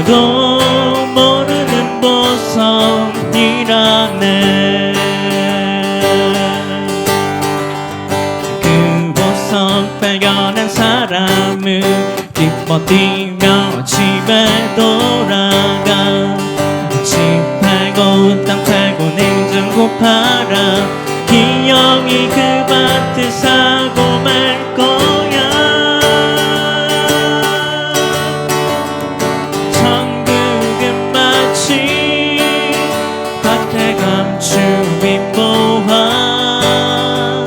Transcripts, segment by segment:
아무도 모르는 보석이라네. 그 보석 발견한 사람은 기뻐 뛰며 집에 돌아가. 집 팔고 땅 팔고 냉장고 팔아 기영이 그 밭을 사고 말 거야. 천국은 마치 밭에 감추인 보화,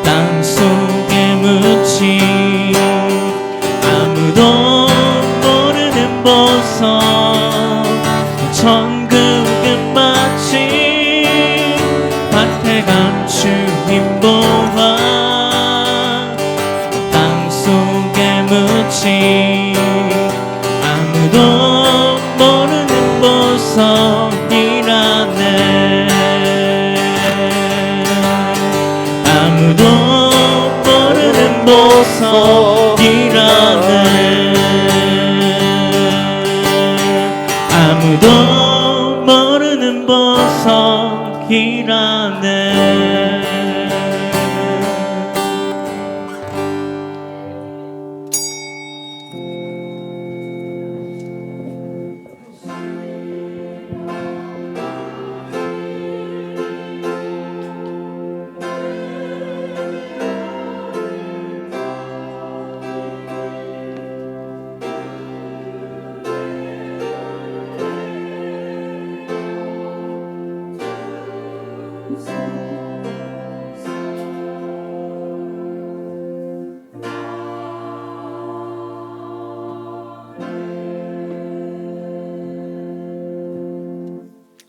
땅속에 묻힌 아무도 모르는 보석. 천국은 마치 밭에 감추인 보화, 땅속에 묻힌 아무도 모르는 보석이라네. 아무도 모르는 보석이라네. 아무도 모르는 보석이라네.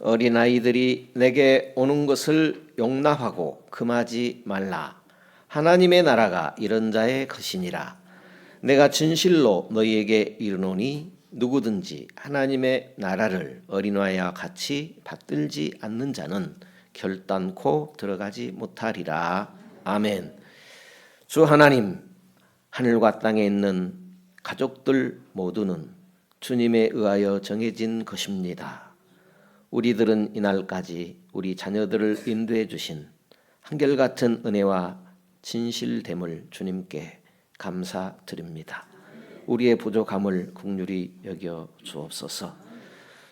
어린아이들이 내게 오는 것을 용납하고 금하지 말라. 하나님의 나라가 이런 자의 것이니라. 내가 진실로 너희에게 이르노니 누구든지 하나님의 나라를 어린아이와 같이 받들지 않는 자는 결단코 들어가지 못하리라. 아멘. 주 하나님, 하늘과 땅에 있는 가족들 모두는 주님에 의하여 정해진 것입니다. 우리들은 이날까지 우리 자녀들을 인도해 주신 한결같은 은혜와 진실됨을 주님께 감사드립니다. 우리의 부족함을 긍휼히 여겨 주옵소서.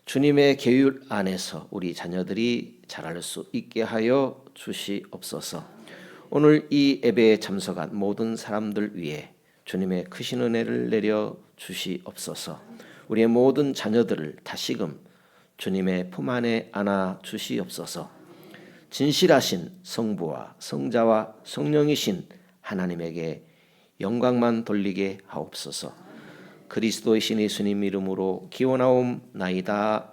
주님의 계율 안에서 우리 자녀들이 자랄 수 있게 하여 주시옵소서. 오늘 이 예배에 참석한 모든 사람들 위해 주님의 크신 은혜를 내려 주시옵소서. 우리의 모든 자녀들을 다시금 주님의 품 안에 안아 주시옵소서. 진실하신 성부와 성자와 성령이신 하나님에게 영광만 돌리게 하옵소서. 그리스도이신 예수님 이름으로 기원하옵나이다.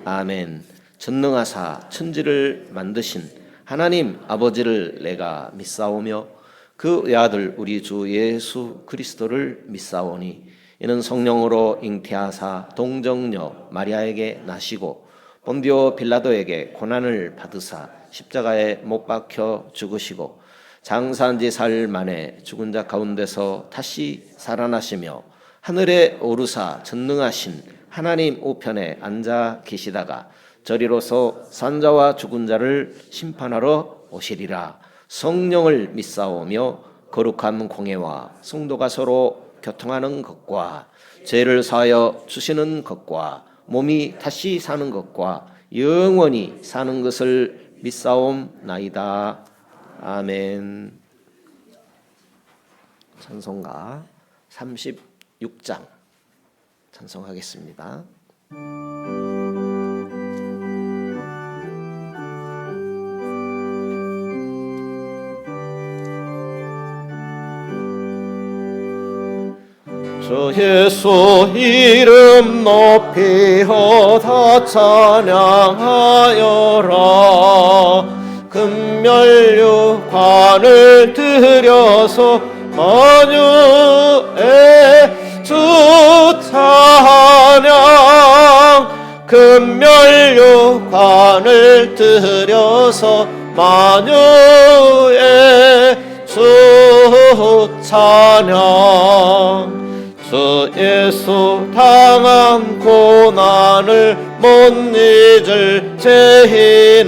아멘. 전능하사 천지를 만드신 하나님 아버지를 내가 믿사오며 그 외아들 우리 주 예수 그리스도를 믿사오니 이는 성령으로 잉태하사 동정녀 마리아에게 나시고 본디오 빌라도에게 고난을 받으사 십자가에 못 박혀 죽으시고 장사한 지 사흘 만에 죽은 자 가운데서 다시 살아나시며 하늘에 오르사 전능하신 하나님 우편에 앉아 계시다가 저리로서 산자와 죽은 자를 심판하러 오시리라. 성령을 믿사오며 거룩한 공회와 성도가 서로 교통하는 것과 죄를 사하여 주시는 것과 몸이 다시 사는 것과 영원히 사는 것을 믿사옵나이다. 아멘. 찬송가 36장 찬송하겠습니다. 주 예수 이름 높이어 다 찬양하여라. 금면류관을 들여서 만유의 주 찬양. 금면류관을 들여서 만유의 주 찬양. 주 예수 당한 고난을 못 잊을 죄이나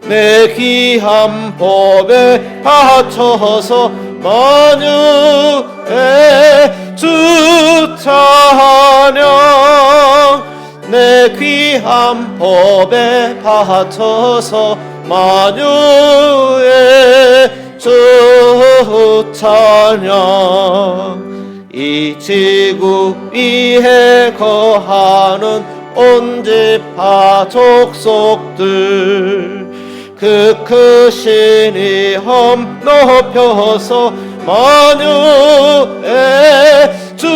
내 귀한 법에 바쳐서 만유의 주 찬양 내 귀한 법에 바쳐서 만유의 주 찬양 이 지구 위에 거하는 온 지파 족속들 그 크신 이험 높여서 만유의 주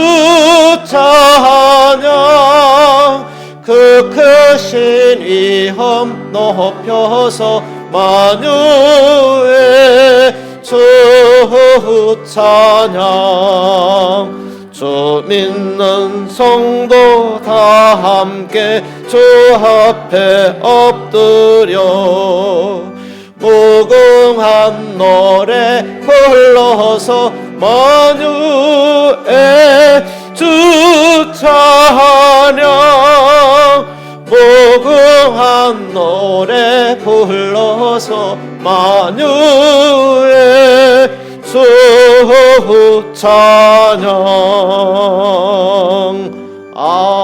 찬양 그 크신 이험 높여서 만유의 주 찬양 주 믿는 성도 다 함께 주 앞에 엎드려 무궁한 노래 불러서 만유의 주 찬양 무궁한 노래 불러서 만유의 주 찬양 아멘.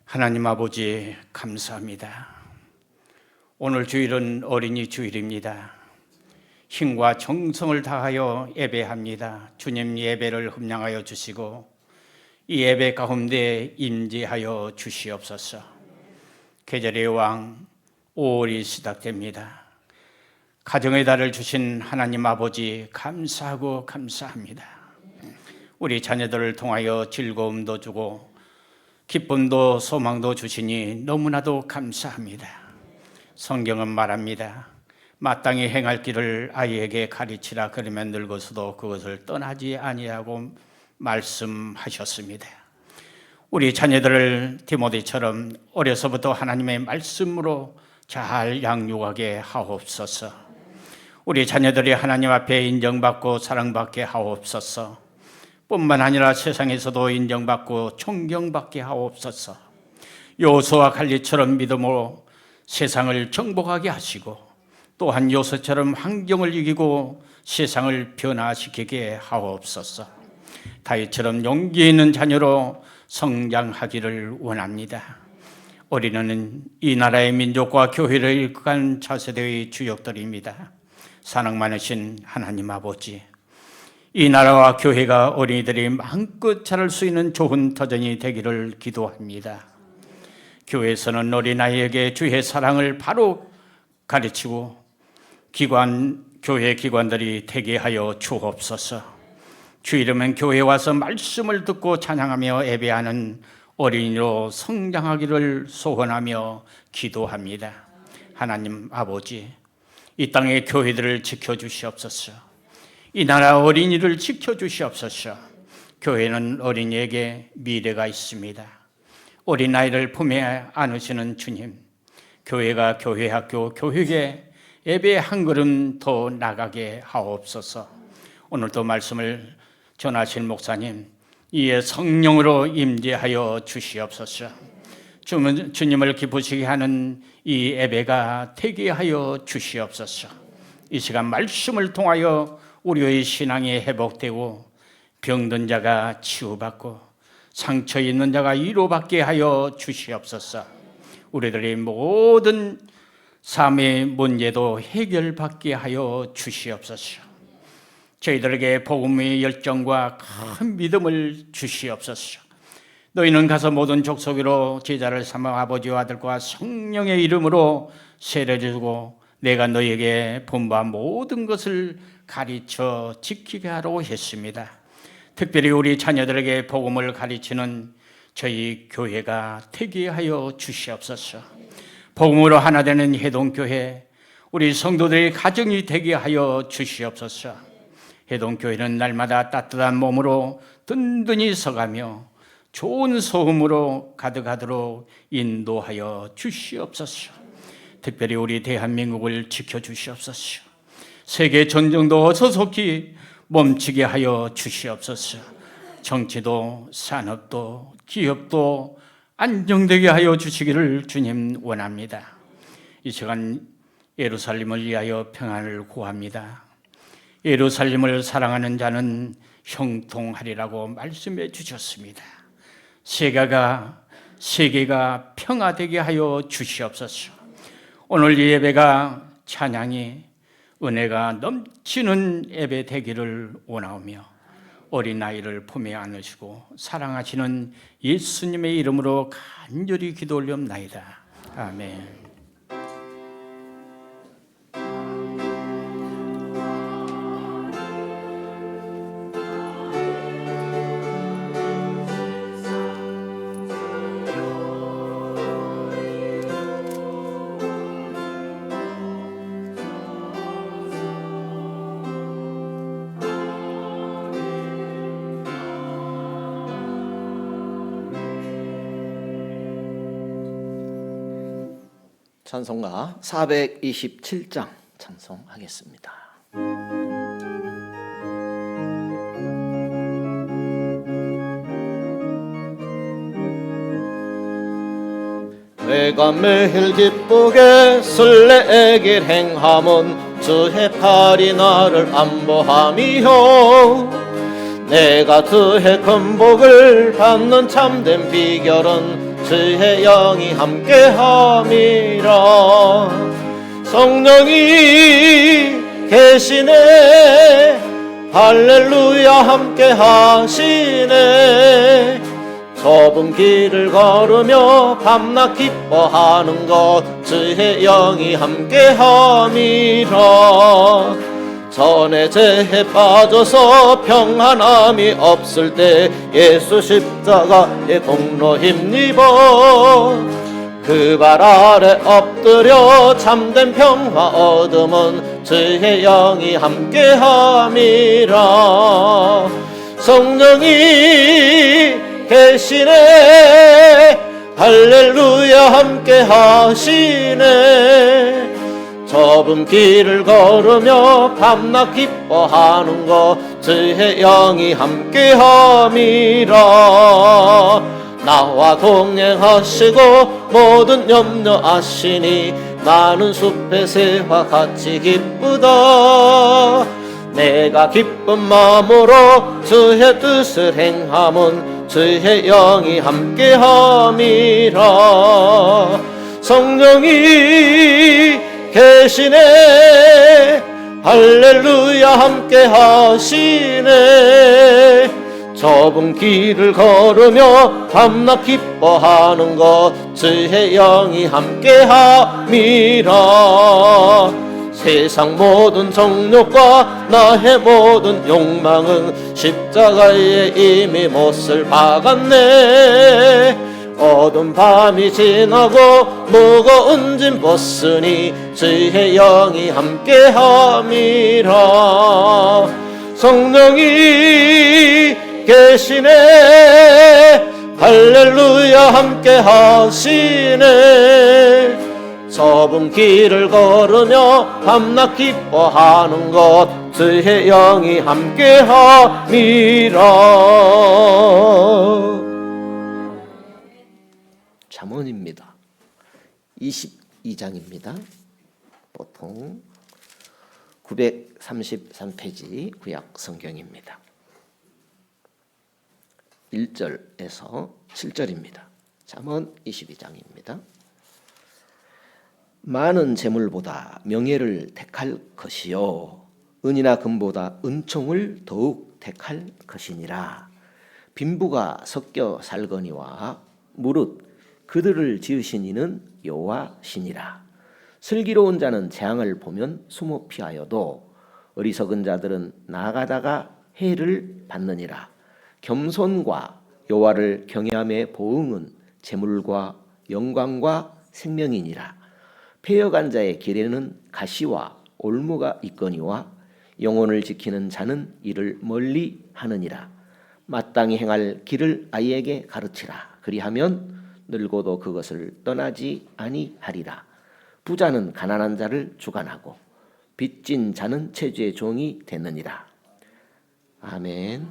하나님 아버지 감사합니다. 오늘 주일은 어린이 주일입니다. 힘과 정성을 다하여 예배합니다. 주님 예배를 흠량하여 주시고 이 예배 가운데 임재하여 주시옵소서. 계절의 왕 5월이 시작됩니다. 가정의 달을 주신 하나님 아버지 감사하고 감사합니다. 우리 자녀들을 통하여 즐거움도 주고 기쁨도 소망도 주시니 너무나도 감사합니다. 성경은 말합니다. 마땅히 행할 길을 아이에게 가르치라 그러면 늙어서도 그것을 떠나지 아니하고 말씀하셨습니다. 우리 자녀들을 디모데처럼 어려서부터 하나님의 말씀으로 잘 양육하게 하옵소서. 우리 자녀들이 하나님 앞에 인정받고 사랑받게 하옵소서. 뿐만 아니라 세상에서도 인정받고 존경받게 하옵소서. 요소와 갈렙처럼 믿음으로 세상을 정복하게 하시고 또한 요소처럼 환경을 이기고 세상을 변화시키게 하옵소서. 다윗처럼 용기 있는 자녀로 성장하기를 원합니다. 어린이는 이 나라의 민족과 교회를 이끌어간 차세대의 주역들입니다. 사랑 많으신 하나님 아버지, 이 나라와 교회가 어린이들이 마음껏 자랄 수 있는 좋은 터전이 되기를 기도합니다. 교회에서는 어린아이에게 주의 사랑을 바로 가르치고 교회 기관들이 되게 하여 주옵소서. 주일이면 교회에 와서 말씀을 듣고 찬양하며 예배하는 어린이로 성장하기를 소원하며 기도합니다. 하나님 아버지, 이 땅의 교회들을 지켜주시옵소서. 이 나라 어린이를 지켜주시옵소서. 교회는 어린이에게 미래가 있습니다. 어린아이를 품에 안으시는 주님, 교회가 교회학교, 교육에 예배 한 걸음 더 나가게 하옵소서. 오늘도 말씀을 전하실 목사님, 이에 성령으로 임재하여 주시옵소서. 주님을 기쁘시게 하는 이 예배가 되게 하여 주시옵소서. 이 시간 말씀을 통하여 우리의 신앙이 회복되고 병든 자가 치유받고 상처 있는 자가 위로받게 하여 주시옵소서. 우리들의 모든 삶의 문제도 해결받게 하여 주시옵소서. 저희들에게 복음의 열정과 큰 믿음을 주시옵소서. 너희는 가서 모든 족속으로 제자를 삼아 아버지와 아들과 성령의 이름으로 세례주고 내가 너희에게 분부한 모든 것을 가르쳐 지키게 하라고 했습니다. 특별히 우리 자녀들에게 복음을 가르치는 저희 교회가 되게 하여 주시옵소서. 복음으로 하나 되는 해동교회, 우리 성도들의 가정이 되게 하여 주시옵소서. 해동교회는 날마다 따뜻한 몸으로 든든히 서가며 좋은 소음으로 가득하도록 인도하여 주시옵소서. 특별히 우리 대한민국을 지켜주시옵소서. 세계 전쟁도 소속히 멈추게 하여 주시옵소서. 정치도 산업도 기업도 안정되게 하여 주시기를 주님 원합니다. 이 시간 예루살렘을 위하여 평안을 구합니다. 예루살렘을 사랑하는 자는 형통하리라고 말씀해 주셨습니다. 세계가 평화되게 하여 주시옵소서. 오늘 이 예배가 찬양이 은혜가 넘치는 예배 되기를 원하오며 어린아이를 품에 안으시고 사랑하시는 예수님의 이름으로 간절히 기도 올리옵나이다. 아멘. 찬송가 427장 찬송하겠습니다. 내가 매일 기쁘게 설레길 행함은 주의 팔이 나를 안보함이요 내가 주의 큰 복을 받는 참된 비결은 주의 영이 함께함이라. 성령이 계시네 할렐루야 함께하시네. 좁은 길을 걸으며 밤낮 기뻐하는 것 주의 영이 함께함이라. 전에 죄에 빠져서 평안함이 없을 때 예수 십자가의 공로 힘입어 그 발 아래 엎드려 참된 평화 얻음은 주의 영이 함께함이라. 성령이 계시네 할렐루야 함께하시네. 좁은 길을 걸으며 밤낮 기뻐하는 것 주의 영이 함께함이라. 나와 동행하시고 모든 염려하시니 나는 숲의 새와 같이 기쁘다. 내가 기쁜 마음으로 주의 뜻을 행함은 주의 영이 함께함이라. 성령이 계시네 할렐루야 함께하시네. 좁은 길을 걸으며 밤낮 기뻐하는 것 주의 영이 함께함이라. 세상 모든 정욕과 나의 모든 욕망은 십자가에 이미 못을 박았네. 어두운 밤이 지나고 무거운 짐 벗으니 주의 영이 함께함이라. 성령이 계시네 할렐루야 함께하시네. 좁은 길을 걸으며 밤낮 기뻐하는 것 주의 영이 함께함이라. 잠언입니다. 22장입니다. 보통 933페이지 구약 성경입니다. 1절에서 7절입니다. 잠언 22장입니다. 많은 재물보다 명예를 택할 것이요 은이나 금보다 은총을 더욱 택할 것이니라. 빈부가 섞여 살거니와 무릇 그들을 지으신 이는 여호와시니라. 슬기로운 자는 재앙을 보면 숨어 피하여도 어리석은 자들은 나아가다가 해를 받느니라. 겸손과 여호와를 경외함의 보응은 재물과 영광과 생명이니라. 폐역한 자의 길에는 가시와 올무가 있거니와 영혼을 지키는 자는 이를 멀리 하느니라. 마땅히 행할 길을 아이에게 가르치라. 그리하면 늙어도 그것을 떠나지 아니하리라. 부자는 가난한 자를 주관하고 빚진 자는 체주의 종이 되느니라. 아멘.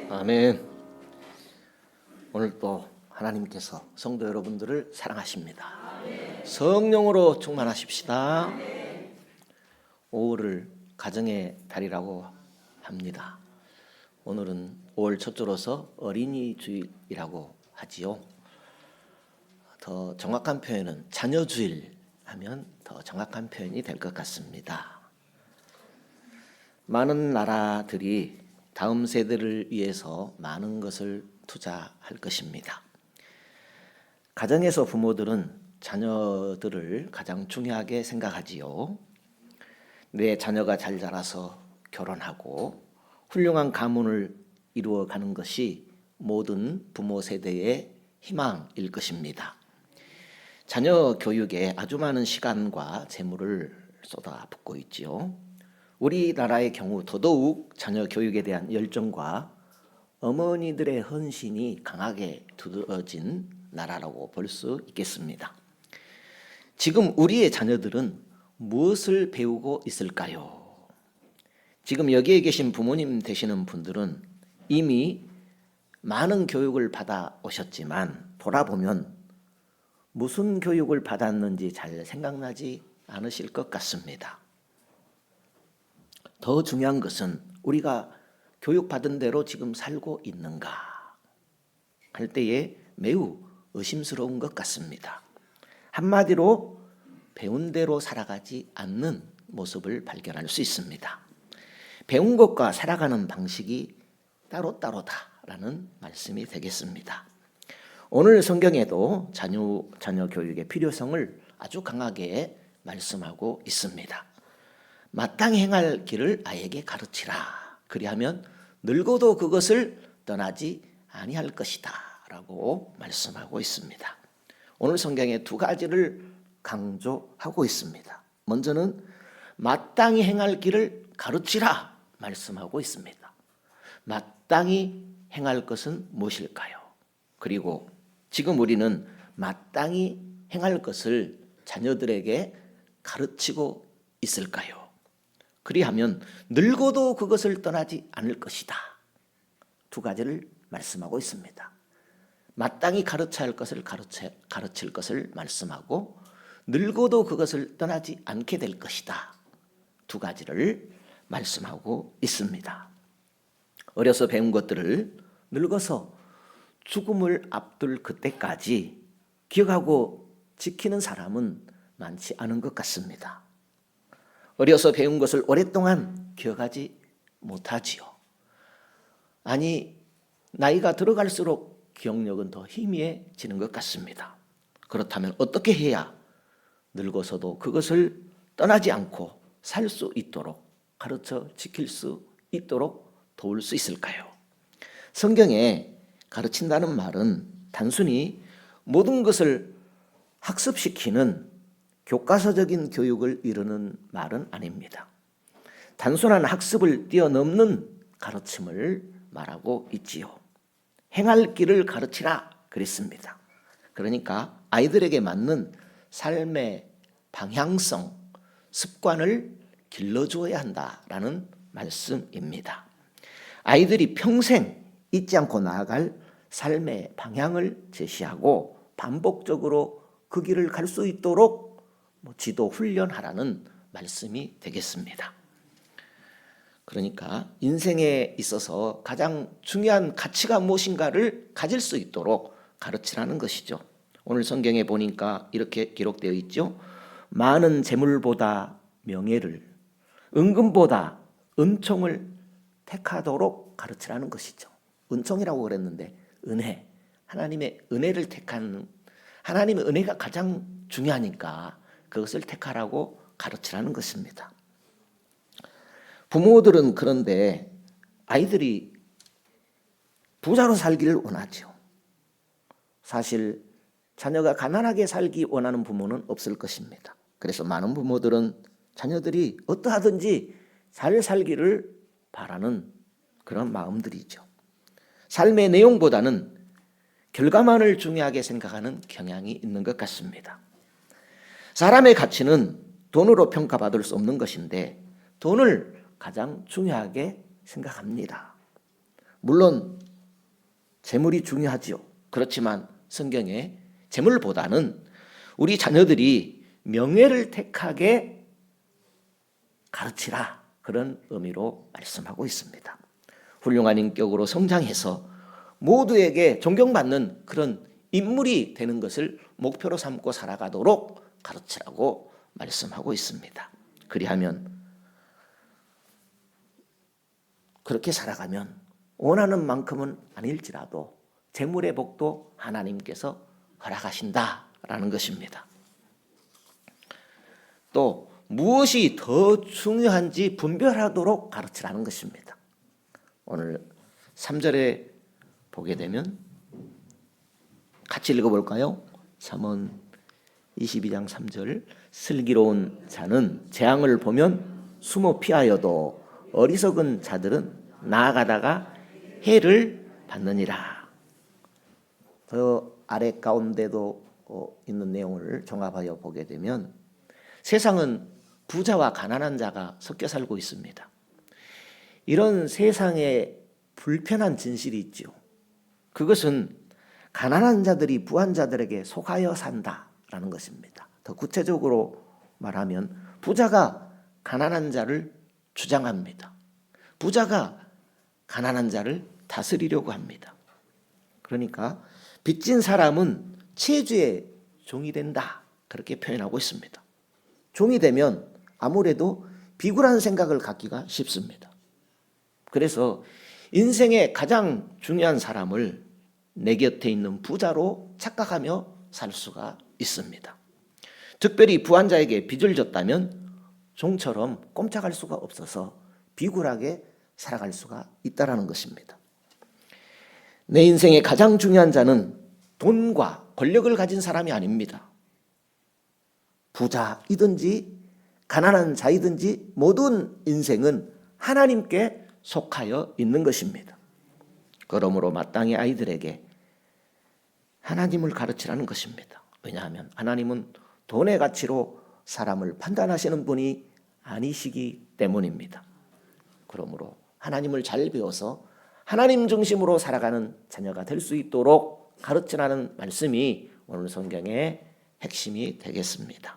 아멘. 오늘 또 하나님께서 성도 여러분들을 사랑하십니다. 성령으로 충만하십시다. 5월을 가정의 달이라고 합니다. 오늘은 5월 첫째로서 어린이 주일이라고 하지요. 더 정확한 표현은 자녀 주일 하면 더 정확한 표현이 될 것 같습니다. 많은 나라들이 다음 세대를 위해서 많은 것을 투자할 것입니다. 가정에서 부모들은 자녀들을 가장 중요하게 생각하지요. 내 자녀가 잘 자라서 결혼하고 훌륭한 가문을 이루어가는 것이 모든 부모 세대의 희망일 것입니다. 자녀 교육에 아주 많은 시간과 재물을 쏟아붓고 있지요. 우리나라의 경우 더더욱 자녀 교육에 대한 열정과 어머니들의 헌신이 강하게 두드러진 나라라고 볼 수 있겠습니다. 지금 우리의 자녀들은 무엇을 배우고 있을까요? 지금 여기에 계신 부모님 되시는 분들은 이미 많은 교육을 받아 오셨지만 돌아보면 무슨 교육을 받았는지 잘 생각나지 않으실 것 같습니다. 더 중요한 것은 우리가 교육받은 대로 지금 살고 있는가 할 때에 매우 의심스러운 것 같습니다. 한마디로 배운 대로 살아가지 않는 모습을 발견할 수 있습니다. 배운 것과 살아가는 방식이 따로따로다라는 말씀이 되겠습니다. 오늘 성경에도 자녀 교육의 필요성을 아주 강하게 말씀하고 있습니다. 마땅히 행할 길을 아이에게 가르치라. 그리하면 늙어도 그것을 떠나지 아니할 것이다 라고 말씀하고 있습니다. 오늘 성경에 두 가지를 강조하고 있습니다. 먼저는 마땅히 행할 길을 가르치라 말씀하고 있습니다. 마땅히 행할 것은 무엇일까요? 그리고 지금 우리는 마땅히 행할 것을 자녀들에게 가르치고 있을까요? 그리하면 늙어도 그것을 떠나지 않을 것이다. 두 가지를 말씀하고 있습니다. 마땅히 가르쳐야 할 것을 가르칠 것을 말씀하고 늙어도 그것을 떠나지 않게 될 것이다. 두 가지를 말씀하고 있습니다. 어려서 배운 것들을 늙어서 죽음을 앞둘 그때까지 기억하고 지키는 사람은 많지 않은 것 같습니다. 어려서 배운 것을 오랫동안 기억하지 못하지요. 아니, 나이가 들어갈수록 기억력은 더 희미해지는 것 같습니다. 그렇다면 어떻게 해야 늙어서도 그것을 떠나지 않고 살 수 있도록 가르쳐 지킬 수 있도록 도울 수 있을까요? 성경에 가르친다는 말은 단순히 모든 것을 학습시키는 교과서적인 교육을 이루는 말은 아닙니다. 단순한 학습을 뛰어넘는 가르침을 말하고 있지요. 행할 길을 가르치라 그랬습니다. 그러니까 아이들에게 맞는 삶의 방향성, 습관을 길러주어야 한다라는 말씀입니다. 아이들이 평생 잊지 않고 나아갈 삶의 방향을 제시하고 반복적으로 그 길을 갈 수 있도록 지도 훈련하라는 말씀이 되겠습니다. 그러니까 인생에 있어서 가장 중요한 가치가 무엇인가를 가질 수 있도록 가르치라는 것이죠. 오늘 성경에 보니까 이렇게 기록되어 있죠. 많은 재물보다 명예를, 은금보다 은총을 택하도록 가르치라는 것이죠. 은총이라고 그랬는데 은혜, 하나님의 은혜를 택하는, 하나님의 은혜가 가장 중요하니까 그것을 택하라고 가르치라는 것입니다. 부모들은 그런데 아이들이 부자로 살기를 원하죠. 사실 자녀가 가난하게 살기 원하는 부모는 없을 것입니다. 그래서 많은 부모들은 자녀들이 어떠하든지 잘 살기를 바라는 그런 마음들이죠. 삶의 내용보다는 결과만을 중요하게 생각하는 경향이 있는 것 같습니다. 사람의 가치는 돈으로 평가받을 수 없는 것인데 돈을 가장 중요하게 생각합니다. 물론 재물이 중요하지요. 그렇지만 성경에 재물보다는 우리 자녀들이 명예를 택하게 가르치라, 그런 의미로 말씀하고 있습니다. 훌륭한 인격으로 성장해서 모두에게 존경받는 그런 인물이 되는 것을 목표로 삼고 살아가도록 가르치라고 말씀하고 있습니다. 그리하면 그렇게 살아가면 원하는 만큼은 아닐지라도 재물의 복도 하나님께서 허락하신다라는 것입니다. 또 무엇이 더 중요한지 분별하도록 가르치라는 것입니다. 오늘 3절에 보게 되면 같이 읽어볼까요? 잠언 22장 3절. 슬기로운 자는 재앙을 보면 숨어 피하여도 어리석은 자들은 나아가다가 해를 받느니라. 더 아래 가운데도 있는 내용을 종합하여 보게 되면 세상은 부자와 가난한 자가 섞여 살고 있습니다. 이런 세상에 불편한 진실이 있죠. 그것은 가난한 자들이 부한 자들에게 속하여 산다라는 것입니다. 더 구체적으로 말하면 부자가 가난한 자를 주장합니다. 부자가 가난한 자를 다스리려고 합니다. 그러니까 빚진 사람은 체주의 종이 된다, 그렇게 표현하고 있습니다. 종이 되면 아무래도 비굴한 생각을 갖기가 쉽습니다. 그래서 인생의 가장 중요한 사람을 내 곁에 있는 부자로 착각하며 살 수가 있습니다. 특별히 부한 자에게 빚을 졌다면 종처럼 꼼짝할 수가 없어서 비굴하게 살아갈 수가 있다는 것입니다. 내 인생의 가장 중요한 자는 돈과 권력을 가진 사람이 아닙니다. 부자이든지 가난한 자이든지 모든 인생은 하나님께 속하여 있는 것입니다. 그러므로 마땅히 아이들에게 하나님을 가르치라는 것입니다. 왜냐하면 하나님은 돈의 가치로 사람을 판단하시는 분이 아니시기 때문입니다. 그러므로 하나님을 잘 배워서 하나님 중심으로 살아가는 자녀가 될 수 있도록 가르치라는 말씀이 오늘 성경의 핵심이 되겠습니다.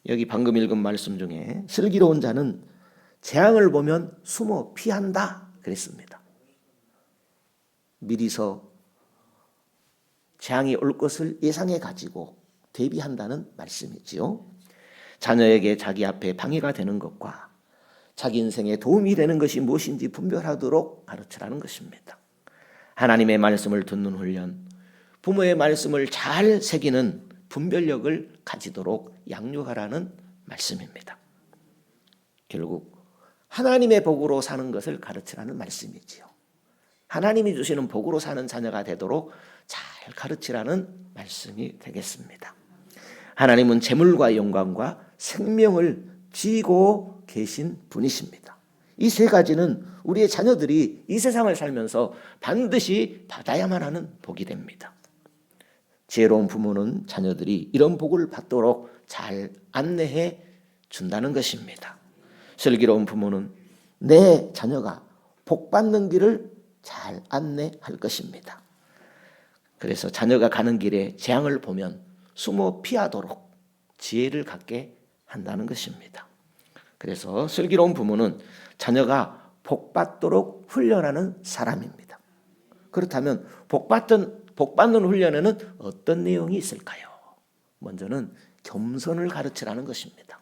여기 방금 읽은 말씀 중에 슬기로운 자는 재앙을 보면 숨어 피한다 그랬습니다. 미리서 재앙이 올 것을 예상해 가지고 대비한다는 말씀이지요. 자녀에게 자기 앞에 방해가 되는 것과 자기 인생에 도움이 되는 것이 무엇인지 분별하도록 가르치라는 것입니다. 하나님의 말씀을 듣는 훈련, 부모의 말씀을 잘 새기는 분별력을 가지도록 양육하라는 말씀입니다. 결국 하나님의 복으로 사는 것을 가르치라는 말씀이지요. 하나님이 주시는 복으로 사는 자녀가 되도록 잘 가르치라는 말씀이 되겠습니다. 하나님은 재물과 영광과 생명을 지고 계신 분이십니다. 이 세 가지는 우리의 자녀들이 이 세상을 살면서 반드시 받아야만 하는 복이 됩니다. 지혜로운 부모는 자녀들이 이런 복을 받도록 잘 안내해 준다는 것입니다. 슬기로운 부모는 내 자녀가 복 받는 길을 잘 안내할 것입니다. 그래서 자녀가 가는 길에 재앙을 보면 숨어 피하도록 지혜를 갖게 한다는 것입니다. 그래서 슬기로운 부모는 자녀가 복 받도록 훈련하는 사람입니다. 그렇다면 복 받는 훈련에는 어떤 내용이 있을까요? 먼저는 겸손을 가르치라는 것입니다.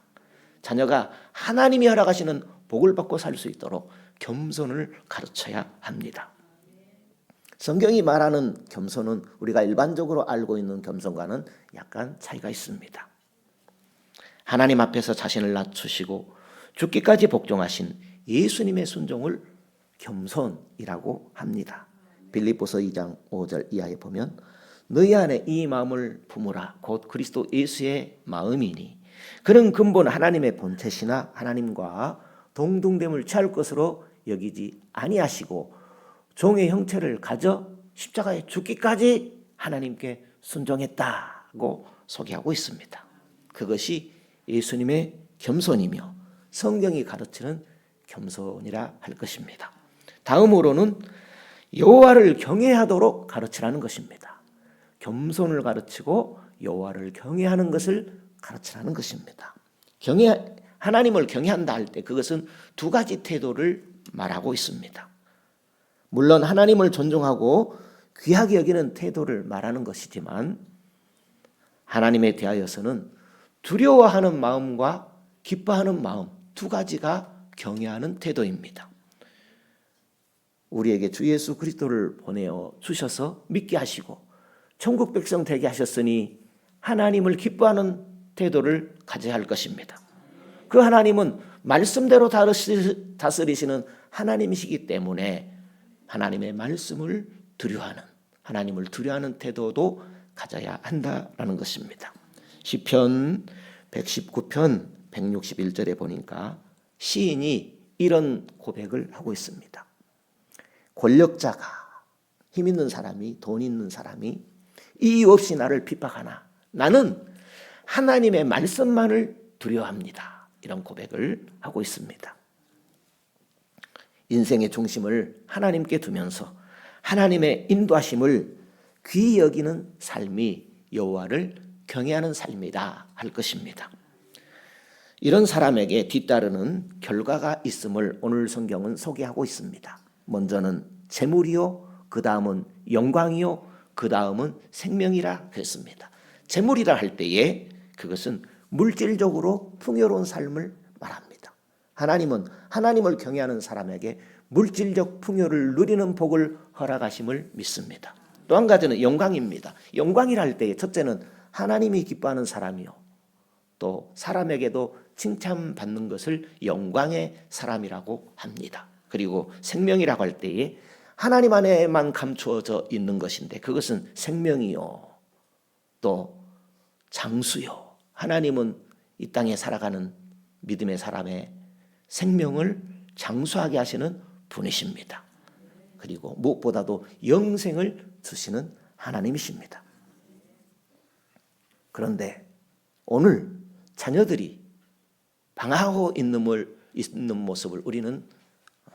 자녀가 하나님이 허락하시는 복을 받고 살 수 있도록 겸손을 가르쳐야 합니다. 성경이 말하는 겸손은 우리가 일반적으로 알고 있는 겸손과는 약간 차이가 있습니다. 하나님 앞에서 자신을 낮추시고 죽기까지 복종하신 예수님의 순종을 겸손이라고 합니다. 빌립보서 2장 5절 이하에 보면 너희 안에 이 마음을 품으라 곧 그리스도 예수의 마음이니 그는 근본 하나님의 본체시나 하나님과 동등됨을 취할 것으로 여기지 아니하시고 종의 형체를 가져 십자가에 죽기까지 하나님께 순종했다고 소개하고 있습니다. 그것이 예수님의 겸손이며 성경이 가르치는 겸손이라 할 것입니다. 다음으로는 여호와를 경외하도록 가르치라는 것입니다. 겸손을 가르치고 여호와를 경외하는 것을 가르치라는 것입니다. 하나님을 경외한다 할 때 그것은 두 가지 태도를 말하고 있습니다. 물론 하나님을 존중하고 귀하게 여기는 태도를 말하는 것이지만 하나님에 대하여서는 두려워하는 마음과 기뻐하는 마음 두 가지가 경외하는 태도입니다. 우리에게 주 예수 그리스도를 보내어 주셔서 믿게 하시고 천국 백성 되게 하셨으니 하나님을 기뻐하는 태도를 가져야 할 것입니다. 그 하나님은 말씀대로 다스리시는 하나님이시기 때문에 하나님의 말씀을 두려워하는, 하나님을 두려워하는 태도도 가져야 한다라는 것입니다. 시편 119편 161절에 보니까 시인이 이런 고백을 하고 있습니다. 권력자가, 힘 있는 사람이, 돈 있는 사람이 이유 없이 나를 핍박하나 나는 하나님의 말씀만을 두려워합니다. 이런 고백을 하고 있습니다. 인생의 중심을 하나님께 두면서 하나님의 인도하심을 귀히 여기는 삶이 여호와를 경외하는 삶이다 할 것입니다. 이런 사람에게 뒤따르는 결과가 있음을 오늘 성경은 소개하고 있습니다. 먼저는 재물이요, 그 다음은 영광이요, 그 다음은 생명이라 했습니다. 재물이라 할 때에 그것은 물질적으로 풍요로운 삶을 말합니다. 하나님은 하나님을 경외하는 사람에게 물질적 풍요를 누리는 복을 허락하심을 믿습니다. 또 한 가지는 영광입니다. 영광이라 할 때에 첫째는 하나님이 기뻐하는 사람이요, 또 사람에게도 칭찬받는 것을 영광의 사람이라고 합니다. 그리고 생명이라고 할 때에 하나님 안에만 감추어져 있는 것인데 그것은 생명이요, 또 장수요. 하나님은 이 땅에 살아가는 믿음의 사람의 생명을 장수하게 하시는 분이십니다. 그리고 무엇보다도 영생을 주시는 하나님이십니다. 그런데 오늘 자녀들이 방황하고 있는 모습을 우리는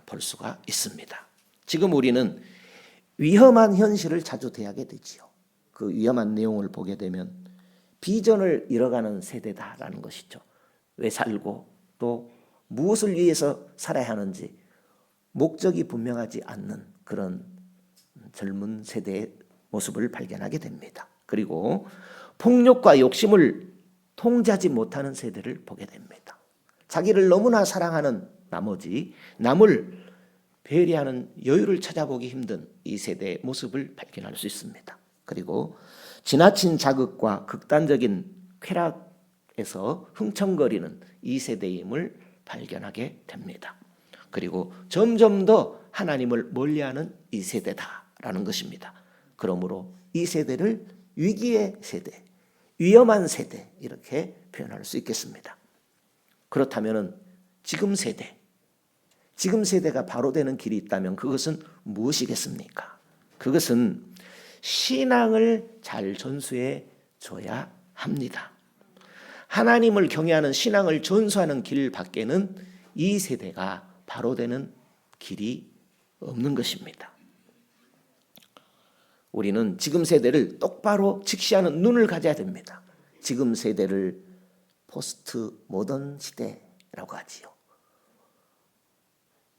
볼 수가 있습니다. 지금 우리는 위험한 현실을 자주 대하게 되지요. 그 위험한 내용을 보게 되면 비전을 잃어가는 세대다라는 것이죠. 왜 살고 또 무엇을 위해서 살아야 하는지 목적이 분명하지 않는 그런 젊은 세대의 모습을 발견하게 됩니다. 그리고 폭력과 욕심을 통제하지 못하는 세대를 보게 됩니다. 자기를 너무나 사랑하는 나머지 남을 배려하는 여유를 찾아보기 힘든 이 세대의 모습을 발견할 수 있습니다. 그리고 지나친 자극과 극단적인 쾌락에서 흥청거리는 이 세대임을 발견하게 됩니다. 그리고 점점 더 하나님을 멀리하는 이 세대다라는 것입니다. 그러므로 이 세대를 위기의 세대, 위험한 세대 이렇게 표현할 수 있겠습니다. 그렇다면 지금 세대가 바로 되는 길이 있다면 그것은 무엇이겠습니까? 그것은 신앙을 잘 전수해 줘야 합니다. 하나님을 경외하는 신앙을 전수하는 길 밖에는 이 세대가 바로 되는 길이 없는 것입니다. 우리는 지금 세대를 똑바로 직시하는 눈을 가져야 됩니다. 지금 세대를 포스트 모던 시대라고 하지요.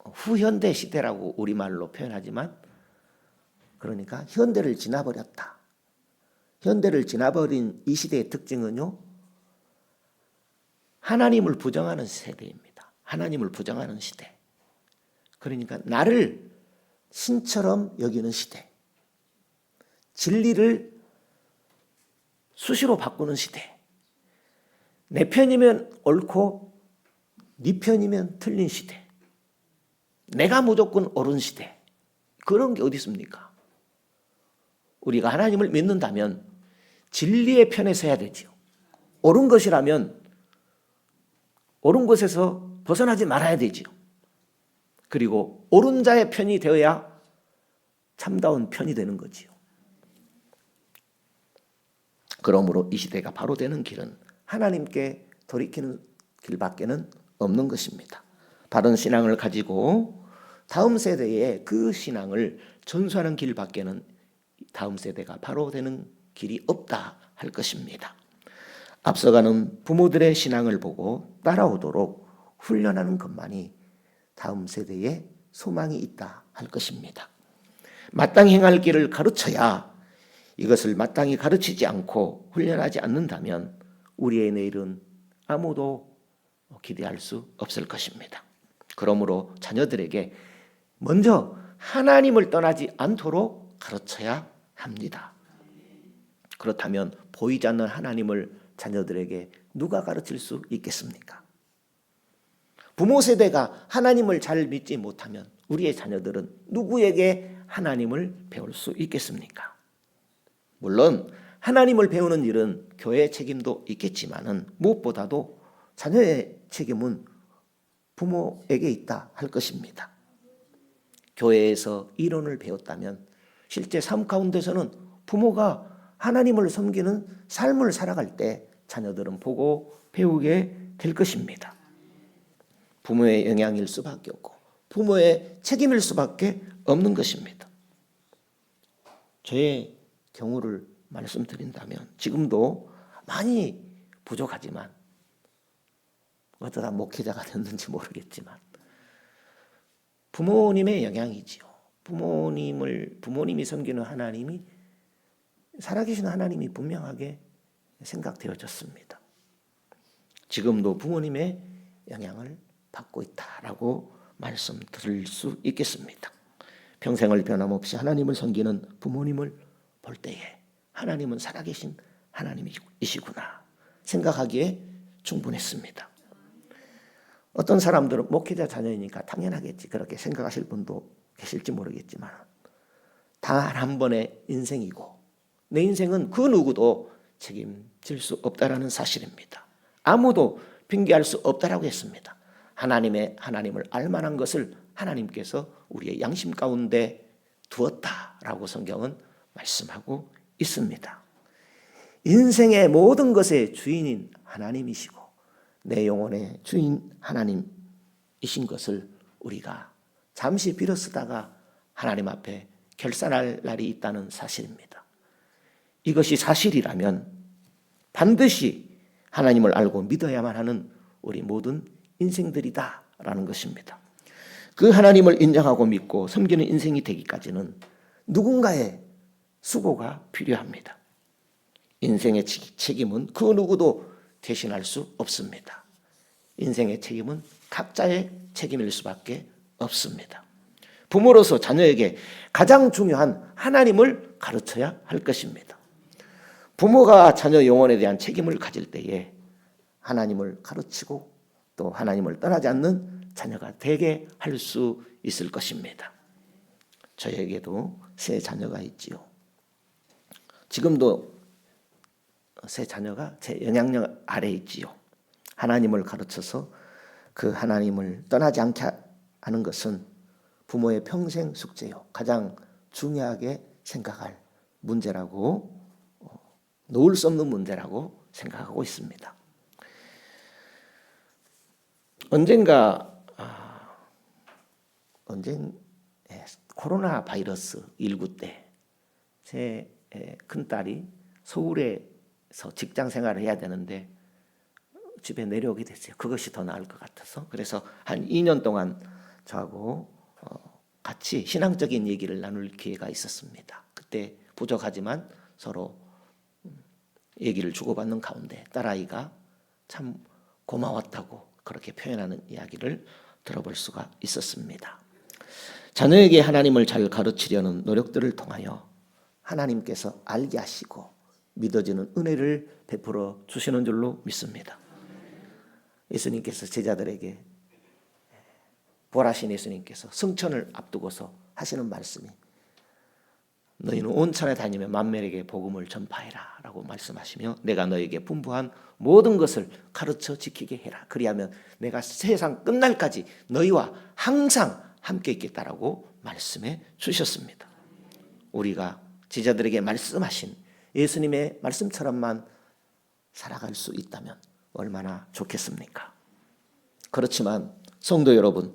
후현대 시대라고 우리말로 표현하지만 그러니까 현대를 지나버렸다. 현대를 지나버린 이 시대의 특징은요, 하나님을 부정하는 세대입니다. 하나님을 부정하는 시대. 그러니까 나를 신처럼 여기는 시대. 진리를 수시로 바꾸는 시대. 내 편이면 옳고 네 편이면 틀린 시대. 내가 무조건 옳은 시대. 그런 게 어디 있습니까? 우리가 하나님을 믿는다면 진리의 편에 서야 되죠. 옳은 것이라면 옳은 것에서 벗어나지 말아야 되죠. 그리고 옳은 자의 편이 되어야 참다운 편이 되는 거지요. 그러므로 이 시대가 바로 되는 길은 하나님께 돌이키는 길밖에는 없는 것입니다. 바른 신앙을 가지고 다음 세대에 그 신앙을 전수하는 길밖에는 다음 세대가 바로 되는 길이 없다 할 것입니다. 앞서가는 부모들의 신앙을 보고 따라오도록 훈련하는 것만이 다음 세대에 소망이 있다 할 것입니다. 마땅히 행할 길을 가르쳐야 이것을 마땅히 가르치지 않고 훈련하지 않는다면 우리의 내일은 아무도 기대할 수 없을 것입니다. 그러므로 자녀들에게 먼저 하나님을 떠나지 않도록 가르쳐야 합니다. 그렇다면 보이지 않는 하나님을 자녀들에게 누가 가르칠 수 있겠습니까? 부모 세대가 하나님을 잘 믿지 못하면 우리의 자녀들은 누구에게 하나님을 배울 수 있겠습니까? 물론 하나님을 배우는 일은 교회의 책임도 있겠지만은 무엇보다도 자녀의 책임은 부모에게 있다 할 것입니다. 교회에서 이론을 배웠다면 실제 삶 가운데서는 부모가 하나님을 섬기는 삶을 살아갈 때 자녀들은 보고 배우게 될 것입니다. 부모의 영향일 수밖에 없고 부모의 책임일 수밖에 없는 것입니다. 저의 경우를 말씀드린다면 지금도 많이 부족하지만 어쩌다 목회자가 됐는지 모르겠지만 부모님의 영향이지요. 부모님이 섬기는 하나님이 살아계신 하나님이 분명하게 생각되어졌습니다. 지금도 부모님의 영향을 받고 있다라고 말씀드릴 수 있겠습니다. 평생을 변함없이 하나님을 섬기는 부모님을 볼 때에 하나님은 살아계신 하나님이시구나 생각하기에 충분했습니다. 어떤 사람들은 목회자 자녀이니까 당연하겠지 그렇게 생각하실 분도 계실지 모르겠지만 단 한 번의 인생이고 내 인생은 그 누구도 책임질 수 없다라는 사실입니다. 아무도 핑계할 수 없다라고 했습니다. 하나님을 알만한 것을 하나님께서 우리의 양심 가운데 두었다라고 성경은 말씀하고 있습니다. 인생의 모든 것의 주인인 하나님이시고 내 영혼의 주인 하나님이신 것을 우리가 잠시 비로쓰다가 하나님 앞에 결산할 날이 있다는 사실입니다. 이것이 사실이라면 반드시 하나님을 알고 믿어야만 하는 우리 모든 인생들이다라는 것입니다. 그 하나님을 인정하고 믿고 섬기는 인생이 되기까지는 누군가의 수고가 필요합니다. 인생의 책임은 그 누구도 대신할 수 없습니다. 인생의 책임은 각자의 책임일 수밖에 없습니다. 부모로서 자녀에게 가장 중요한 하나님을 가르쳐야 할 것입니다. 부모가 자녀 영혼에 대한 책임을 가질 때에 하나님을 가르치고 또 하나님을 떠나지 않는 자녀가 되게 할 수 있을 것입니다. 저에게도 세 자녀가 있지요. 지금도 세 자녀가 제 영향력 아래에 있지요. 하나님을 가르쳐서 그 하나님을 떠나지 않게 하는 것은 부모의 평생 숙제요. 가장 중요하게 생각할 문제라고 놓을 수 없는 문제라고 생각하고 있습니다. 언젠가 코로나 바이러스 19 때 제 큰딸이 서울에서 직장 생활을 해야 되는데 집에 내려오게 됐어요. 그것이 더 나을 것 같아서. 그래서 한 2년 동안 저하고 같이 신앙적인 얘기를 나눌 기회가 있었습니다. 그때 부족하지만 서로 얘기를 주고받는 가운데 딸아이가 참 고마웠다고 그렇게 표현하는 이야기를 들어볼 수가 있었습니다. 자녀에게 하나님을 잘 가르치려는 노력들을 통하여 하나님께서 알게 하시고 믿어지는 은혜를 베풀어 주시는 줄로 믿습니다. 예수님께서 제자들에게 부활하신 예수님께서 승천을 앞두고서 하시는 말씀이 너희는 온 천에 다니며 만민에게 복음을 전파해라 라고 말씀하시며 내가 너에게 분부한 모든 것을 가르쳐 지키게 해라. 그리하면 내가 세상 끝날까지 너희와 항상 함께 있겠다라고 말씀해 주셨습니다. 우리가 제자들에게 말씀하신 예수님의 말씀처럼만 살아갈 수 있다면 얼마나 좋겠습니까? 그렇지만 성도 여러분,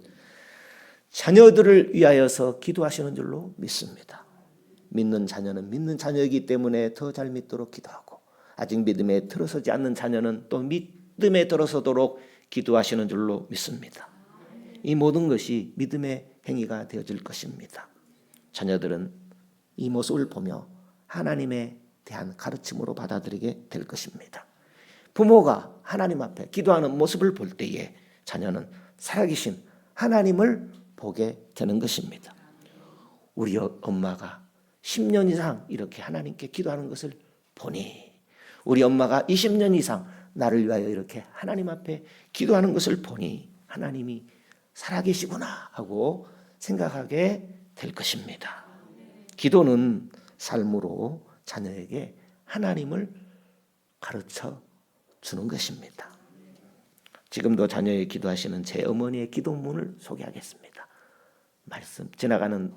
자녀들을 위하여서 기도하시는 줄로 믿습니다. 믿는 자녀는 믿는 자녀이기 때문에 더 잘 믿도록 기도하고 아직 믿음에 들어서지 않는 자녀는 또 믿음에 들어서도록 기도하시는 줄로 믿습니다. 이 모든 것이 믿음의 행위가 되어질 것입니다. 자녀들은 이 모습을 보며 하나님에 대한 가르침으로 받아들이게 될 것입니다. 부모가 하나님 앞에 기도하는 모습을 볼 때에 자녀는 살아계신 하나님을 보게 되는 것입니다. 우리 엄마가 10년 이상 이렇게 하나님께 기도하는 것을 보니 우리 엄마가 20년 이상 나를 위하여 이렇게 하나님 앞에 기도하는 것을 보니 하나님이 살아계시구나 하고 생각하게 될 것입니다. 기도는 삶으로 자녀에게 하나님을 가르쳐 주는 것입니다. 지금도 자녀의 기도하시는 제 어머니의 기도문을 소개하겠습니다. 지나가는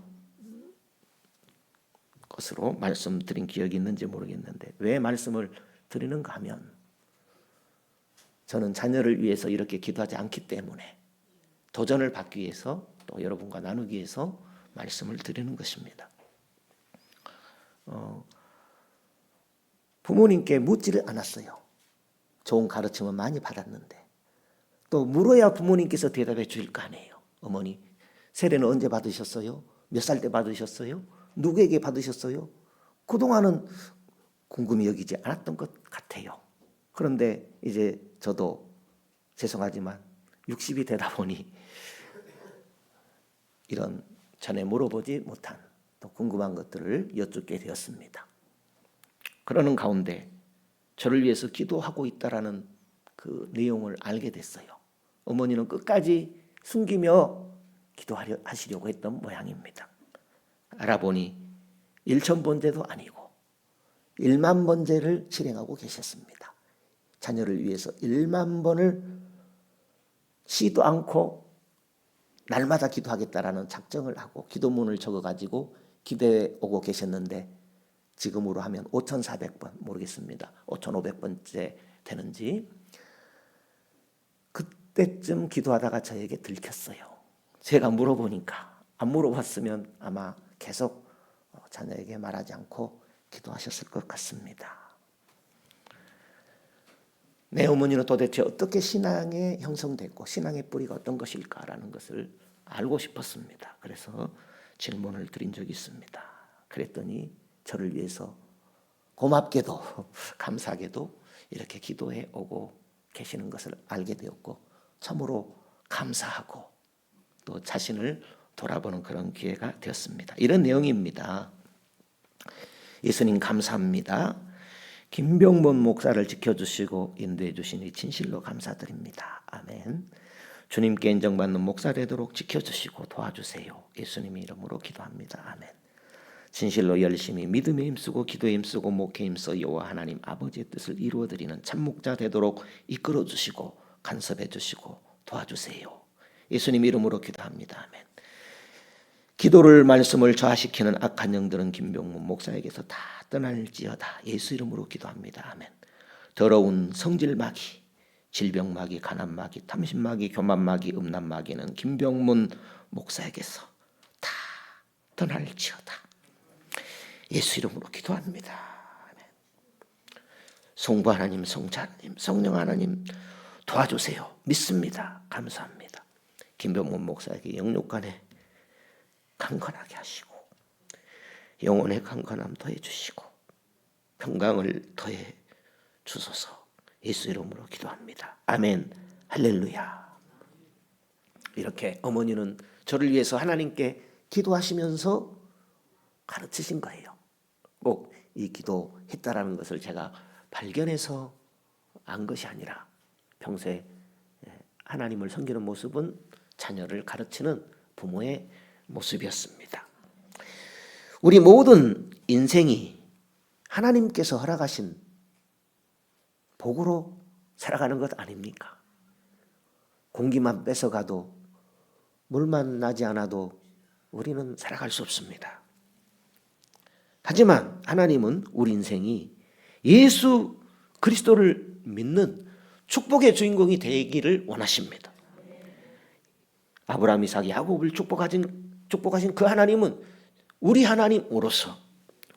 것으로 말씀드린 기억이 있는지 모르겠는데 왜 말씀을 드리는가 하면 저는 자녀를 위해서 이렇게 기도하지 않기 때문에 도전을 받기 위해서 또 여러분과 나누기 위해서 말씀을 드리는 것입니다. 부모님께 묻지를 않았어요. 좋은 가르침은 많이 받았는데 또 물어야 부모님께서 대답해 주실 거 아니에요. 어머니, 세례는 언제 받으셨어요? 몇 살 때 받으셨어요? 누구에게 받으셨어요? 그동안은 궁금히 여기지 않았던 것 같아요. 그런데 이제 저도 죄송하지만 60이 되다 보니 이런 전에 물어보지 못한 또 궁금한 것들을 여쭙게 되었습니다. 그러는 가운데 저를 위해서 기도하고 있다라는 그 내용을 알게 됐어요. 어머니는 끝까지 숨기며 기도하시려고 했던 모양입니다. 알아보니 1,000번제도 아니고 1만 번제를 실행하고 계셨습니다. 자녀를 위해서 1만 번을 쉬도 않고 날마다 기도하겠다라는 작정을 하고 기도문을 적어가지고 기도해 오고 계셨는데 지금으로 하면 5,400번 모르겠습니다. 5,500번째 되는지 그때쯤 기도하다가 저에게 들켰어요. 제가 물어보니까 안 물어봤으면 아마 계속 자녀에게 말하지 않고 기도하셨을 것 같습니다. 내 어머니는 도대체 어떻게 신앙에 형성됐고 신앙의 뿌리가 어떤 것일까라는 것을 알고 싶었습니다. 그래서 질문을 드린 적이 있습니다. 그랬더니 저를 위해서 고맙게도 감사하게도 이렇게 기도해 오고 계시는 것을 알게 되었고 참으로 감사하고 또 자신을 돌아보는 그런 기회가 되었습니다. 이런 내용입니다. 예수님 감사합니다. 김병문 목사를 지켜주시고 인도해 주시니 진실로 감사드립니다. 아멘. 주님께 인정받는 목사 되도록 지켜주시고 도와주세요. 예수님의 이름으로 기도합니다. 아멘. 진실로 열심히 믿음에 힘쓰고 기도에 힘쓰고 목회에 힘써 여호와 하나님 아버지의 뜻을 이루어드리는 참목자 되도록 이끌어주시고 간섭해 주시고 도와주세요. 예수님 이름으로 기도합니다. 아멘. 기도를 말씀을 저하시키는 악한 영들은 김병문 목사에게서 다 떠날지어다. 예수 이름으로 기도합니다. 아멘. 더러운 성질마귀, 질병마귀, 가난마귀, 탐심마귀, 교만마귀, 음란마귀는 김병문 목사에게서 다 떠날지어다. 예수 이름으로 기도합니다. 아멘. 성부 하나님, 성자 하나님, 성령 하나님 도와주세요. 믿습니다. 감사합니다. 김병문 목사에게 영육간에 강건하게 하시고 영혼의 강건함 더해 주시고 평강을 더해 주소서. 예수 이름으로 기도합니다. 아멘. 할렐루야. 이렇게 어머니는 저를 위해서 하나님께 기도하시면서 가르치신 거예요. 꼭 이 기도했다라는 것을 제가 발견해서 안 것이 아니라 평소에 하나님을 섬기는 모습은 자녀를 가르치는 부모의 모습이었습니다. 우리 모든 인생이 하나님께서 허락하신 복으로 살아가는 것 아닙니까? 공기만 뺏어가도 물만 나지 않아도 우리는 살아갈 수 없습니다. 하지만 하나님은 우리 인생이 예수 그리스도를 믿는 축복의 주인공이 되기를 원하십니다. 아브라함, 이삭, 야곱을 축복하신 그 하나님은 우리 하나님으로서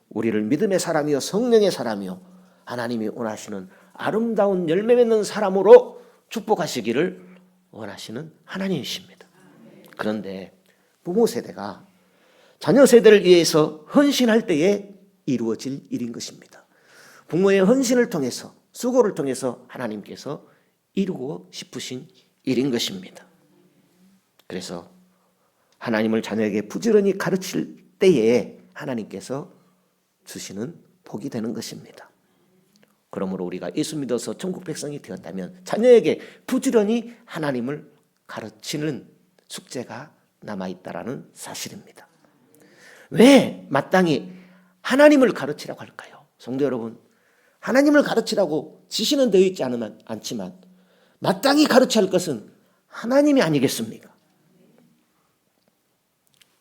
우리를 믿음의 사람이요 성령의 사람이요 하나님이 원하시는 아름다운 열매 맺는 사람으로 축복하시기를 원하시는 하나님이십니다. 그런데 부모 세대가 자녀 세대를 위해서 헌신할 때에 이루어질 일인 것입니다. 부모의 헌신을 통해서 수고를 통해서 하나님께서 이루고 싶으신 일인 것입니다. 그래서 하나님을 자녀에게 부지런히 가르칠 때에 하나님께서 주시는 복이 되는 것입니다. 그러므로 우리가 예수 믿어서 천국 백성이 되었다면 자녀에게 부지런히 하나님을 가르치는 숙제가 남아있다라는 사실입니다. 왜 마땅히 하나님을 가르치라고 할까요? 성도 여러분, 하나님을 가르치라고 지시는 되어 있지 않지만 마땅히 가르쳐야 할 것은 하나님이 아니겠습니까?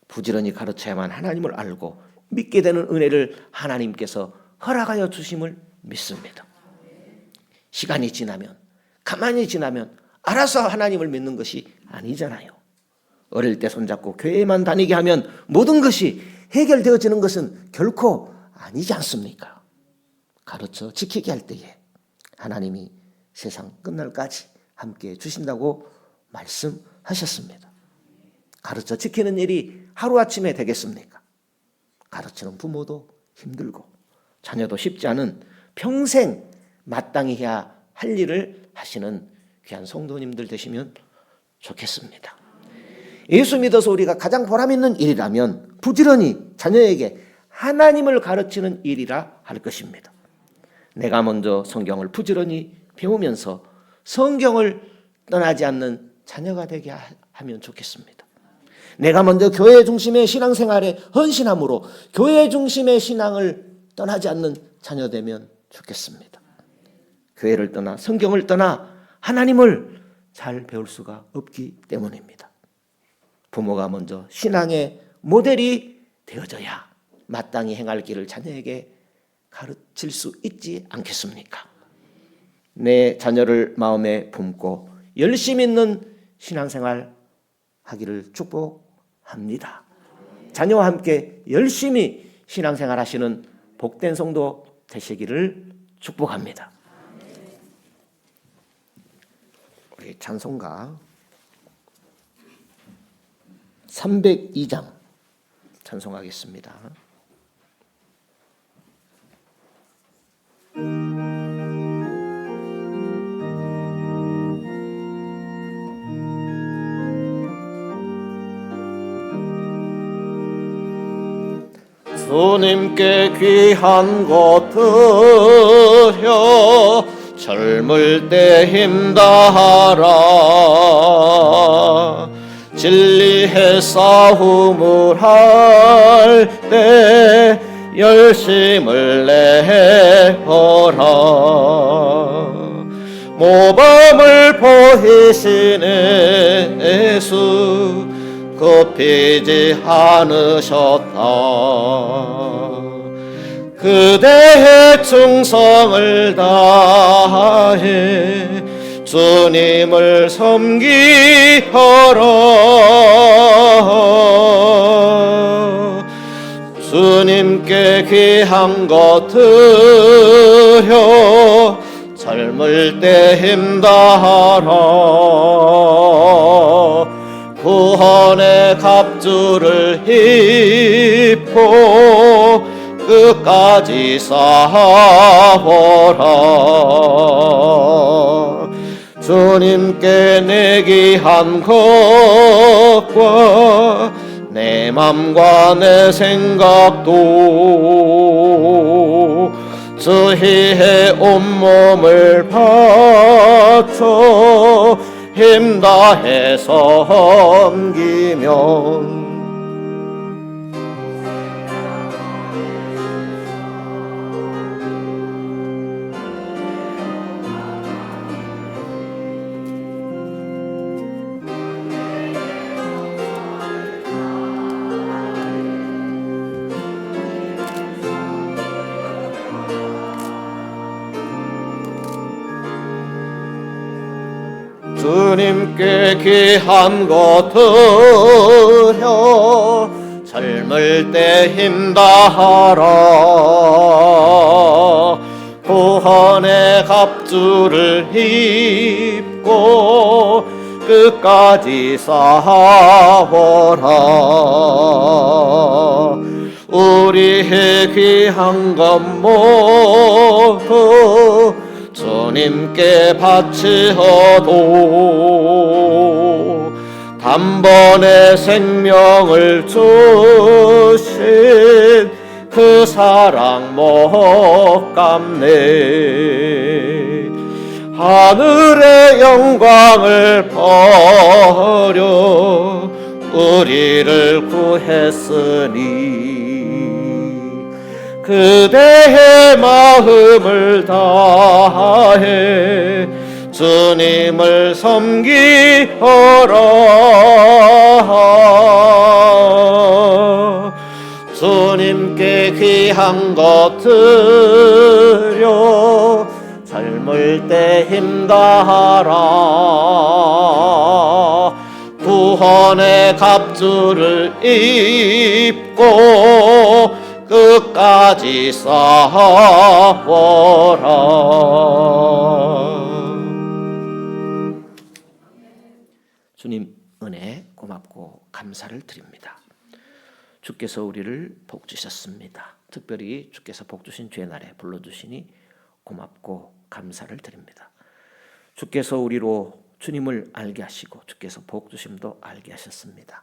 부지런히 가르쳐야만 하나님을 알고 믿게 되는 은혜를 하나님께서 허락하여 주심을 믿습니다. 시간이 지나면 가만히 지나면 알아서 하나님을 믿는 것이 아니잖아요. 어릴 때 손잡고 교회에만 다니게 하면 모든 것이 해결되어지는 것은 결코 아니지 않습니까? 가르쳐 지키게 할 때에 하나님이 세상 끝날까지 함께 주신다고 말씀하셨습니다. 가르쳐 지키는 일이 하루아침에 되겠습니까? 가르치는 부모도 힘들고 자녀도 쉽지 않은 평생 마땅히 해야 할 일을 하시는 귀한 성도님들 되시면 좋겠습니다. 예수 믿어서 우리가 가장 보람있는 일이라면 부지런히 자녀에게 하나님을 가르치는 일이라 할 것입니다. 내가 먼저 성경을 부지런히 배우면서 성경을 떠나지 않는 자녀가 되게 하면 좋겠습니다. 내가 먼저 교회 중심의 신앙생활에 헌신함으로 교회 중심의 신앙을 떠나지 않는 자녀 되면 좋겠습니다. 교회를 떠나 성경을 떠나 하나님을 잘 배울 수가 없기 때문입니다. 부모가 먼저 신앙의 모델이 되어져야 마땅히 행할 길을 자녀에게 가르칠 수 있지 않겠습니까? 내 자녀를 마음에 품고 열심 있는 신앙생활 하기를 축복합니다. 자녀와 함께 열심히 신앙생활 하시는 복된 성도 되시기를 축복합니다. 우리 찬송가 302장 찬송하겠습니다. 주님께 귀한 것 드려 젊을 때 힘다하라. 진리의 싸움을 할 때 열심을 내어라. 모범을 보이시는 예수 굽히지 않으셨다. 그대의 충성을 다해 주님을 섬기어라. 주님께 귀한 것 드려 젊을 때 힘다하라. 구원의 갑주를 입고 끝까지 싸워라. 주님께 내 귀한 것과 내 맘과 내 생각도 주의 온몸을 바쳐 힘다해 섬기면 주님께 귀한 것 드려 젊을 때 힘다하라. 구원의 갑주를 입고 끝까지 싸워라. 우리의 귀한 것 모두 주님께 바치어도 단번에 생명을 주신 그 사랑 못 갚네. 하늘의 영광을 버려 우리를 구했으니 그대의 마음을 다해 주님을 섬기어라. 주님께 귀한 것 드려 젊을 때 힘다하라. 구원 구원의 갑주를 입고 끝까지 싸워라. 주님 은혜 고맙고 감사를 드립니다. 주께서 우리를 복 주셨습니다. 특별히 주께서 복 주신 주의 날에 불러주시니 고맙고 감사를 드립니다. 주께서 우리로 주님을 알게 하시고 주께서 복 주심도 알게 하셨습니다.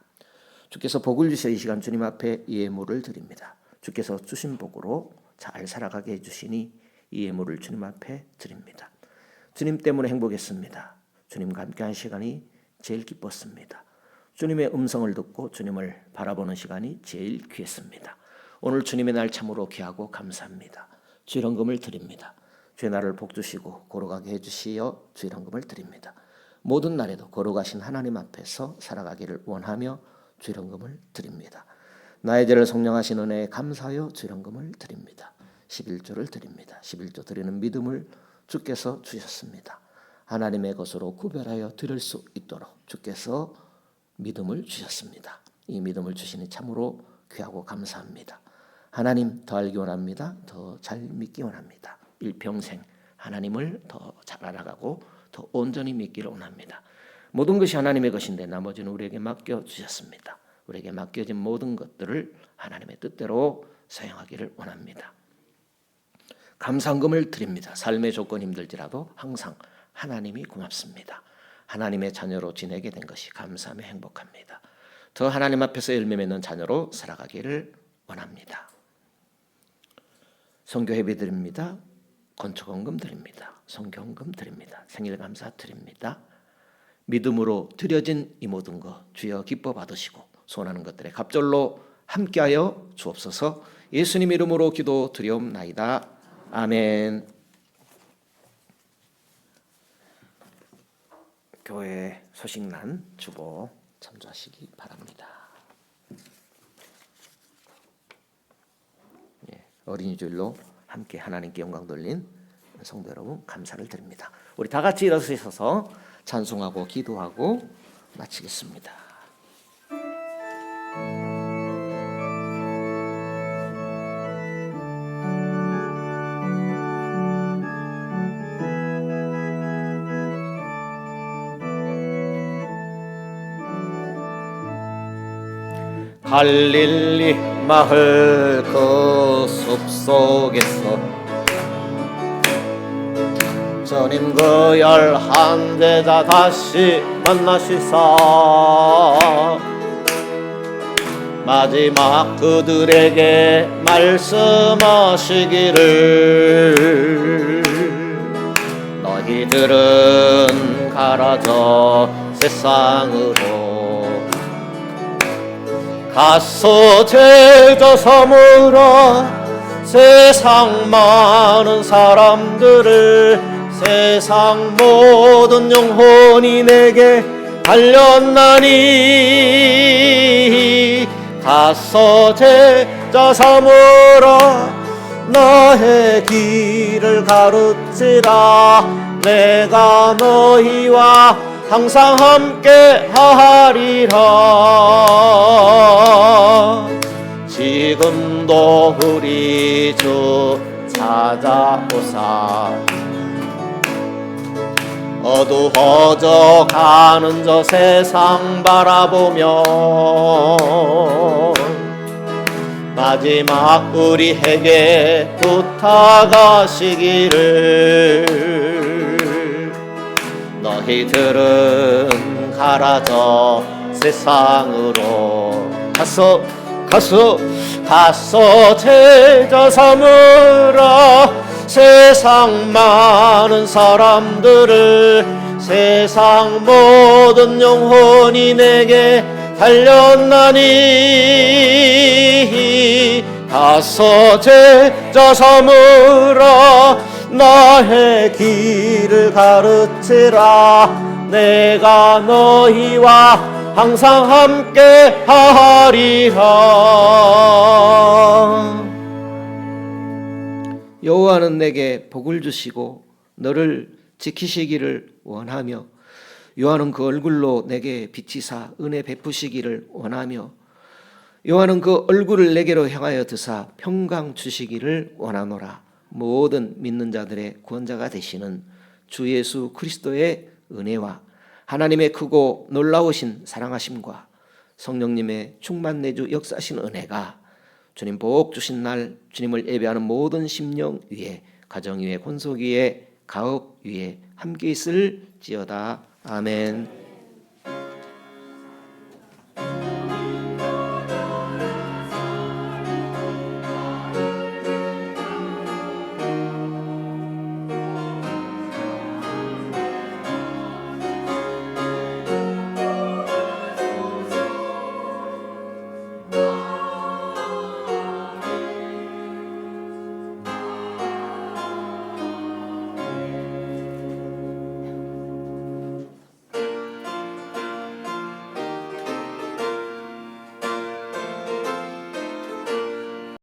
주께서 복을 주셔 이 시간 주님 앞에 예물을 드립니다. 주께서 주신 복으로 잘 살아가게 해주시니 이 예물을 주님 앞에 드립니다. 주님 때문에 행복했습니다. 주님과 함께한 시간이 제일 기뻤습니다. 주님의 음성을 듣고 주님을 바라보는 시간이 제일 귀했습니다. 오늘 주님의 날 참으로 귀하고 감사합니다. 주의 헌금을 드립니다. 주의 날을 복 주시고 걸어가게 해주시어 주의 헌금을 드립니다. 모든 날에도 걸어가신 하나님 앞에서 살아가기를 원하며 주의 헌금을 드립니다. 나의 죄를 속량하신 은혜에 감사하여 주의 헌금을 드립니다. 11조를 드립니다. 11조 드리는 믿음을 주께서 주셨습니다. 하나님의 것으로 구별하여 드릴 수 있도록 주께서 믿음을 주셨습니다. 이 믿음을 주시니 참으로 귀하고 감사합니다. 하나님 더 알기 원합니다. 더 잘 믿기 원합니다. 일평생 하나님을 더 잘 알아가고 더 온전히 믿기를 원합니다. 모든 것이 하나님의 것인데 나머지는 우리에게 맡겨주셨습니다. 우리에게 맡겨진 모든 것들을 하나님의 뜻대로 사용하기를 원합니다. 감사헌금을 드립니다. 삶의 조건이 힘들지라도 항상 하나님이 고맙습니다. 하나님의 자녀로 지내게 된 것이 감사하며 행복합니다. 더 하나님 앞에서 열매 맺는 자녀로 살아가기를 원합니다. 선교회비 드립니다. 건축헌금 드립니다. 선교헌금 드립니다. 생일감사 드립니다. 믿음으로 드려진 이 모든 것 주여 기뻐 받으시고 소원하는 것들에 갑절로 함께하여 주옵소서. 예수님 이름으로 기도 드리옵나이다. 아멘. 교회 소식난 주보 참조하시기 바랍니다. 어린이 주일로 함께 하나님께 영광 돌린 성도 여러분 감사를 드립니다. 우리 다 같이 일어서셔서 찬송하고 기도하고 마치겠습니다. 갈릴리 마을 그 숲속에서 주님 그 11제자 다시 만나시사 마지막 그들에게 말씀하시기를 너희들은 가라져 세상으로 가서 제자 삼으라 세상 많은 사람들을 세상 모든 영혼이 내게 달렸나니 가서 제자 삼으라 너의 길을 가르치라 내가 너희와 항상 함께 하리라. 지금도 우리 주 찾아오사 어두워져 가는 저 세상 바라보며 마지막 우리에게 부탁하시기를 너희들은 가라져 세상으로 가서 제자 삼으라 세상 많은 사람들을 세상 모든 영혼이 내게 달렸나니 가서 제자 삼으라 나의 길을 가르치라 내가 너희와 항상 함께 하리라. 여호와는 내게 복을 주시고 너를 지키시기를 원하며 요한은 그 얼굴로 내게 비치사 은혜 베푸시기를 원하며 요한은 그 얼굴을 내게로 향하여 드사 평강 주시기를 원하노라. 모든 믿는 자들의 구원자가 되시는 주 예수 그리스도의 은혜와 하나님의 크고 놀라우신 사랑하심과 성령님의 충만 내주 역사하신 은혜가 주님 복 주신 날 주님을 예배하는 모든 심령 위에, 가정 위에, 권속 위에, 가업 위에 함께 있을지어다. 아멘.